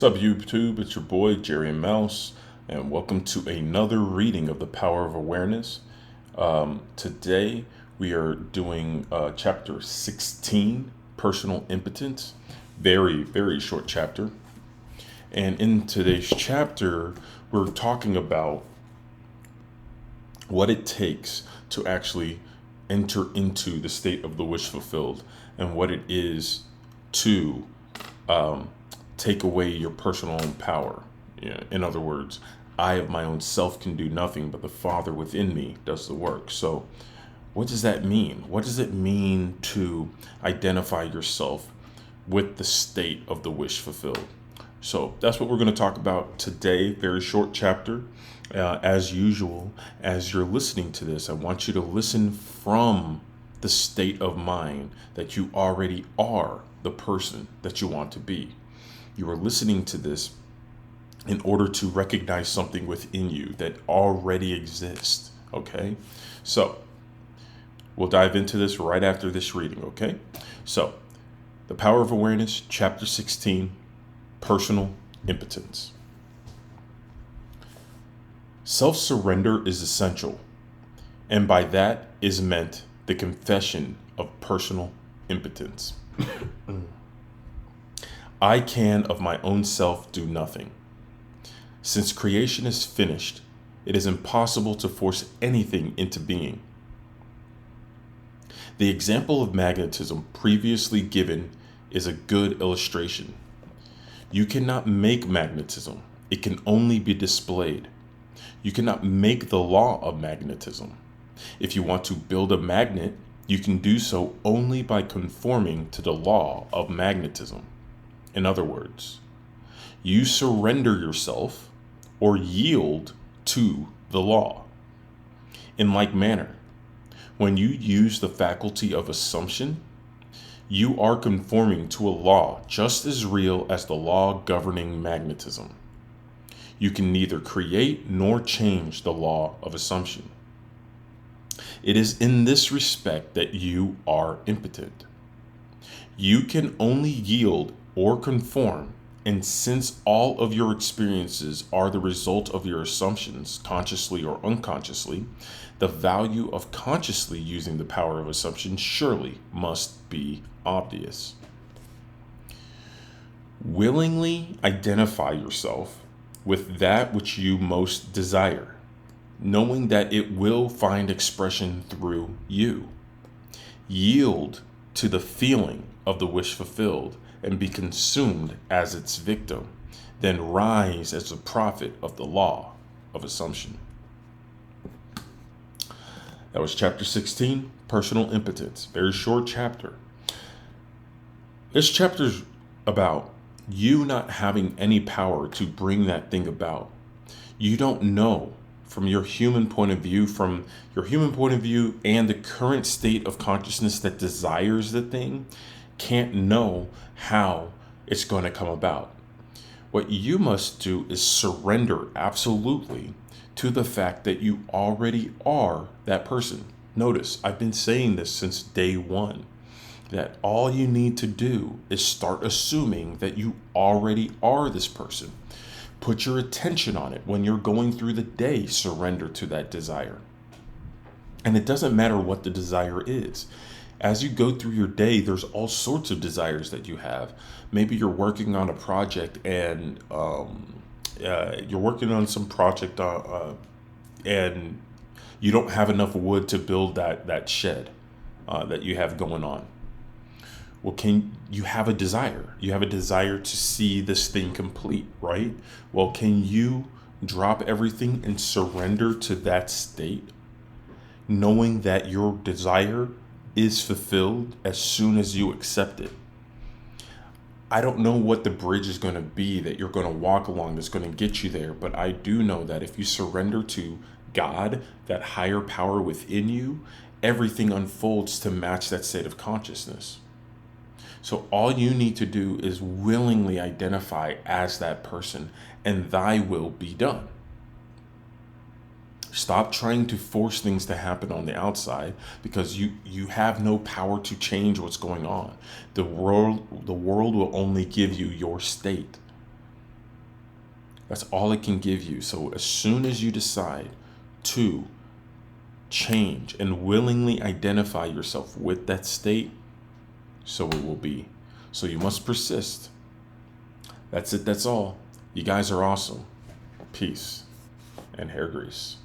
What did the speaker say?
What's up, YouTube? It's your boy, Jerry Mouse, and welcome to another reading of The Power of Awareness. Today, we are doing chapter 16, Personal Impotence. Very, very short chapter. And in today's chapter, we're talking about what it takes to actually enter into the state of the wish fulfilled and what it is to take away your personal own power. In other words, I of my own self can do nothing, but the Father within me does the work. So what does that mean? What does it mean to identify yourself with the state of the wish fulfilled? So that's what we're going to talk about today. Very short chapter. As usual, as you're listening to this, I want you to listen from the state of mind that you already are the person that you want to be. You are listening to this in order to recognize something within you that already exists. Okay? So we'll dive into this right after this reading. Okay? So, The Power of Awareness, Chapter 16, Personal Impotence. Self-surrender is essential, and by that is meant the confession of personal impotence. I can of my own self do nothing. Since creation is finished, it is impossible to force anything into being. The example of magnetism previously given is a good illustration. You cannot make magnetism. It can only be displayed. You cannot make the law of magnetism. If you want to build a magnet, you can do so only by conforming to the law of magnetism. In other words, you surrender yourself or yield to the law. In like manner, when you use the faculty of assumption, you are conforming to a law just as real as the law governing magnetism. You can neither create nor change the law of assumption. It is in this respect that you are impotent. You can only yield or conform, and since all of your experiences are the result of your assumptions, consciously or unconsciously, the value of consciously using the power of assumption surely must be obvious. Willingly identify yourself with that which you most desire, knowing that it will find expression through you. Yield to the feeling of the wish fulfilled and be consumed as its victim, then rise as a prophet of the law of assumption. That was chapter 16, Personal Impotence. Very short chapter. This chapter is about you not having any power to bring that thing about. You don't know from your human point of view, and the current state of consciousness that desires the thing, can't know how it's going to come about. What you must do is surrender absolutely to the fact that you already are that person. Notice, I've been saying this since day one, that all you need to do is start assuming that you already are this person. Put your attention on it. When you're going through the day, surrender to that desire. And it doesn't matter what the desire is. As you go through your day, there's all sorts of desires that you have. Maybe you're working on a project and you're working on some project and you don't have enough wood to build that shed that you have going on. Well, you have a desire? You have a desire to see this thing complete, right? Well, can you drop everything and surrender to that state, knowing that your desire is fulfilled as soon as you accept it? I don't know what the bridge is going to be that you're going to walk along that's going to get you there, but I do know that if you surrender to God, that higher power within you, everything unfolds to match that state of consciousness. So all you need to do is willingly identify as that person, and thy will be done. Stop trying to force things to happen on the outside, because you have no power to change what's going on. The world will only give you your state. That's all it can give you. So as soon as you decide to change and willingly identify yourself with that state, so it will be. So you must persist. That's it. That's all. You guys are awesome. Peace and hair grease.